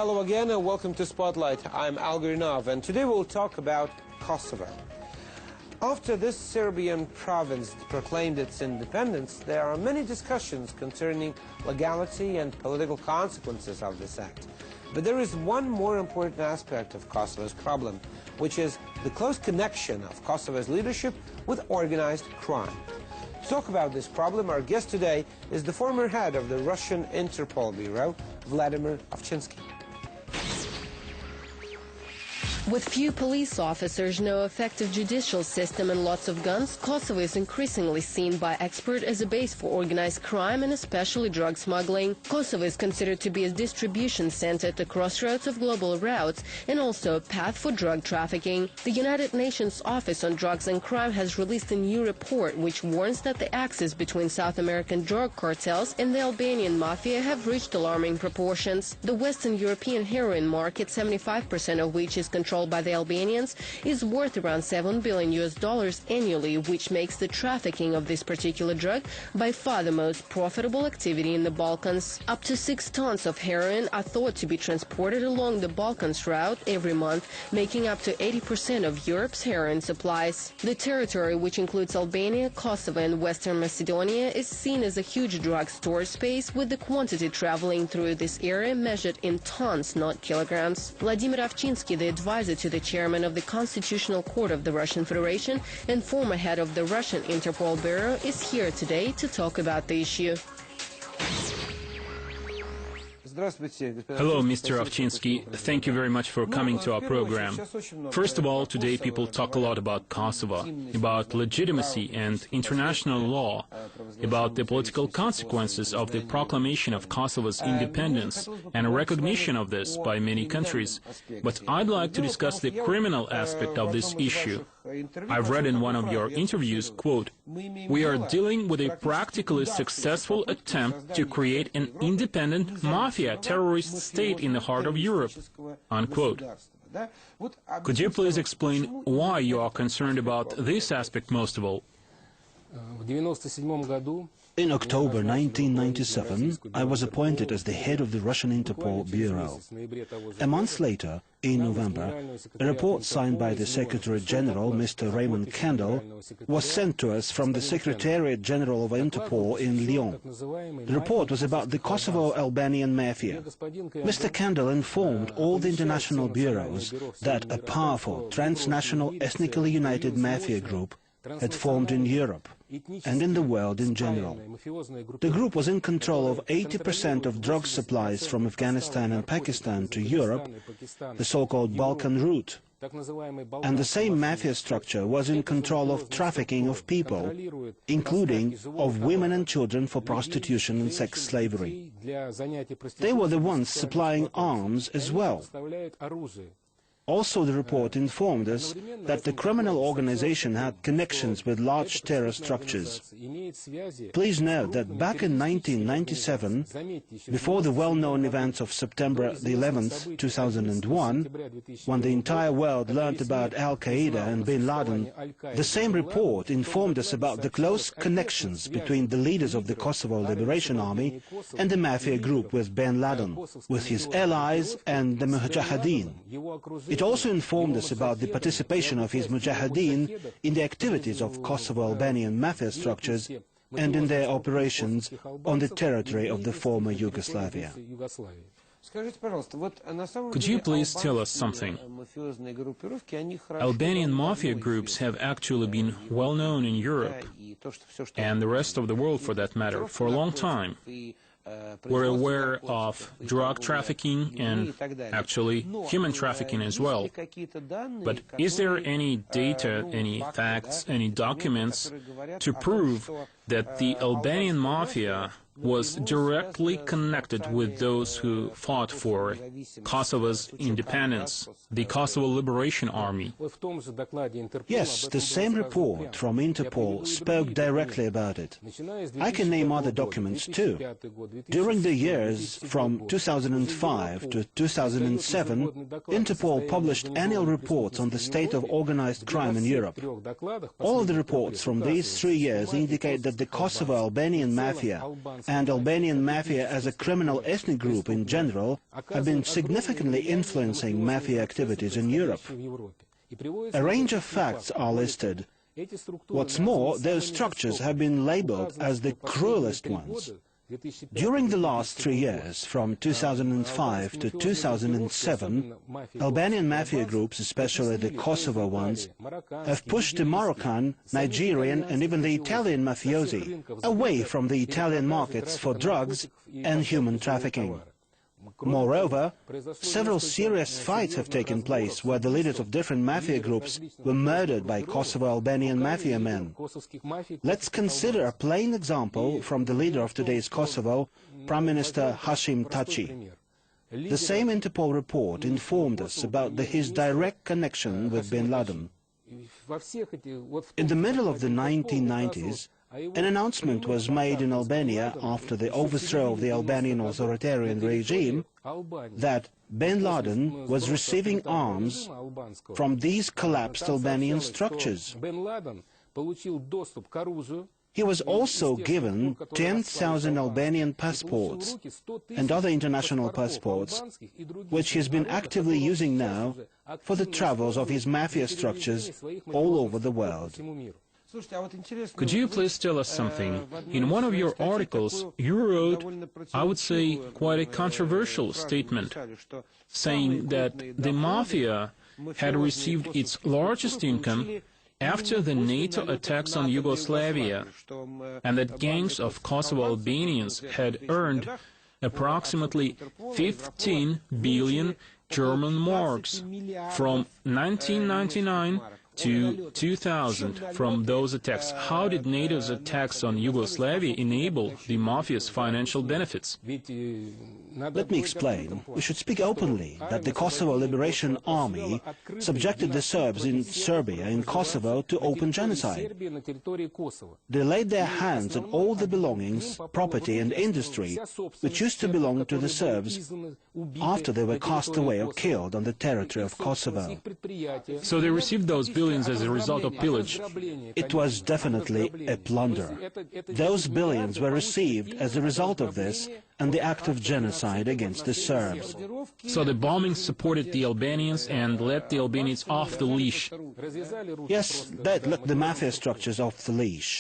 Hello again and welcome to Spotlight. I'm Algerinov and today we'll talk about Kosovo. After this Serbian province proclaimed its independence, there are many discussions concerning legality and political consequences of this act. But there is one more important aspect of Kosovo's problem, which is the close connection of Kosovo's leadership with organized crime. To talk about this problem, our guest today is the former head of the Russian Interpol Bureau, Vladimir Ovchinsky. With few police officers, no effective judicial system and lots of guns, Kosovo is increasingly seen by experts as a base for organized crime and especially drug smuggling. Kosovo is considered to be a distribution center at the crossroads of global routes and also a path for drug trafficking. The United Nations Office on Drugs and Crime has released a new report which warns that the axis between South American drug cartels and the Albanian Mafia have reached alarming proportions. The Western European heroin market, 75% of which is controlled by the Albanians, is worth around $7 billion annually, which makes the trafficking of this particular drug by far the most profitable activity in the Balkans. Up to 6 tons of heroin are thought to be transported along the Balkans route every month, making up to 80% of Europe's heroin supplies. The territory, which includes Albania, Kosovo and Western Macedonia, is seen as a huge drug storage space, with the quantity traveling through this area measured in tons, not kilograms. Vladimir Ovchinsky, the advisor to the chairman of the Constitutional Court of the Russian Federation and former head of the Russian Interpol Bureau, is here today to talk about the issue. Hello, Mr. Ovchinsky. Thank you very much for coming to our program. First of all, today people talk a lot about Kosovo, about legitimacy and international law, about the political consequences of the proclamation of Kosovo's independence and a recognition of this by many countries. But I'd like to discuss the criminal aspect of this issue. I've read in one of your interviews, quote, "We are dealing with a practically successful attempt to create an independent mafia terrorist state in the heart of Europe," unquote. Could you please explain why you are concerned about this aspect most of all? In October 1997, I was appointed as the head of the Russian Interpol Bureau. A month later, in November, a report signed by the Secretary General, Mr. Raymond Kendall, was sent to us from the Secretariat General of Interpol in Lyon. The report was about the Kosovo-Albanian Mafia. Mr. Kendall informed all the international bureaus that a powerful, transnational, ethnically united mafia group had formed in Europe and in the world in general. The group was in control of 80% of drug supplies from Afghanistan and Pakistan to Europe, the so-called Balkan route. And the same mafia structure was in control of trafficking of people, including of women and children for prostitution and sex slavery. They were the ones supplying arms as well. Also, the report informed us that the criminal organization had connections with large terror structures. Please note that back in 1997, before the well-known events of September the 11th, 2001, when the entire world learned about Al-Qaeda and bin Laden, the same report informed us about the close connections between the leaders of the Kosovo Liberation Army and the mafia group with bin Laden, with his allies and the Mujahideen. It also informed us about the participation of his Mujahideen in the activities of Kosovo-Albanian mafia structures and in their operations on the territory of the former Yugoslavia. Could you please tell us something? Albanian mafia groups have actually been well known in Europe, and the rest of the world for that matter, for a long time. We're aware of drug trafficking and actually human trafficking as well. But is there any data, any facts, any documents to prove that the Albanian Mafia was directly connected with those who fought for Kosovo's independence, the Kosovo Liberation Army? Yes, the same report from Interpol spoke directly about it. I can name other documents too. During the years from 2005 to 2007, Interpol published annual reports on the state of organized crime in Europe. All of the reports from these 3 years indicate that that the Kosovo Albanian Mafia and Albanian Mafia as a criminal ethnic group in general have been significantly influencing mafia activities in Europe. A range of facts are listed. What's more, those structures have been labeled as the cruelest ones. During the last 3 years, from 2005 to 2007, Albanian mafia groups, especially the Kosovo ones, have pushed the Moroccan, Nigerian and even the Italian mafiosi away from the Italian markets for drugs and human trafficking. Moreover, several serious fights have taken place where the leaders of different mafia groups were murdered by Kosovo-Albanian mafia men. Let's consider a plain example from the leader of today's Kosovo, Prime Minister Hashim Thaçi. The same Interpol report informed us about his direct connection with bin Laden. In the middle of the 1990s, an announcement was made in Albania after the overthrow of the Albanian authoritarian regime that bin Laden was receiving arms from these collapsed Albanian structures. He was also given 10,000 Albanian passports and other international passports, which he has been actively using now for the travels of his mafia structures all over the world. Could you please tell us something? In one of your articles, you wrote, I would say, quite a controversial statement, saying that the Mafia had received its largest income after the NATO attacks on Yugoslavia, and that gangs of Kosovo Albanians had earned approximately 15 billion German marks from 1999 to 2000 from those attacks. How did NATO's attacks on Yugoslavia enable the Mafia's financial benefits? Let me explain. We should speak openly that the Kosovo Liberation Army subjected the Serbs in Serbia and Kosovo to open genocide. They laid their hands on all the belongings, property and industry which used to belong to the Serbs after they were cast away or killed on the territory of Kosovo. So they received those billions as a result of pillage? It was definitely a plunder. Those billions were received as a result of this and the act of genocide against the Serbs. So the bombings supported the Albanians and let the Albanians off the leash? Yes, that let the mafia structures off the leash.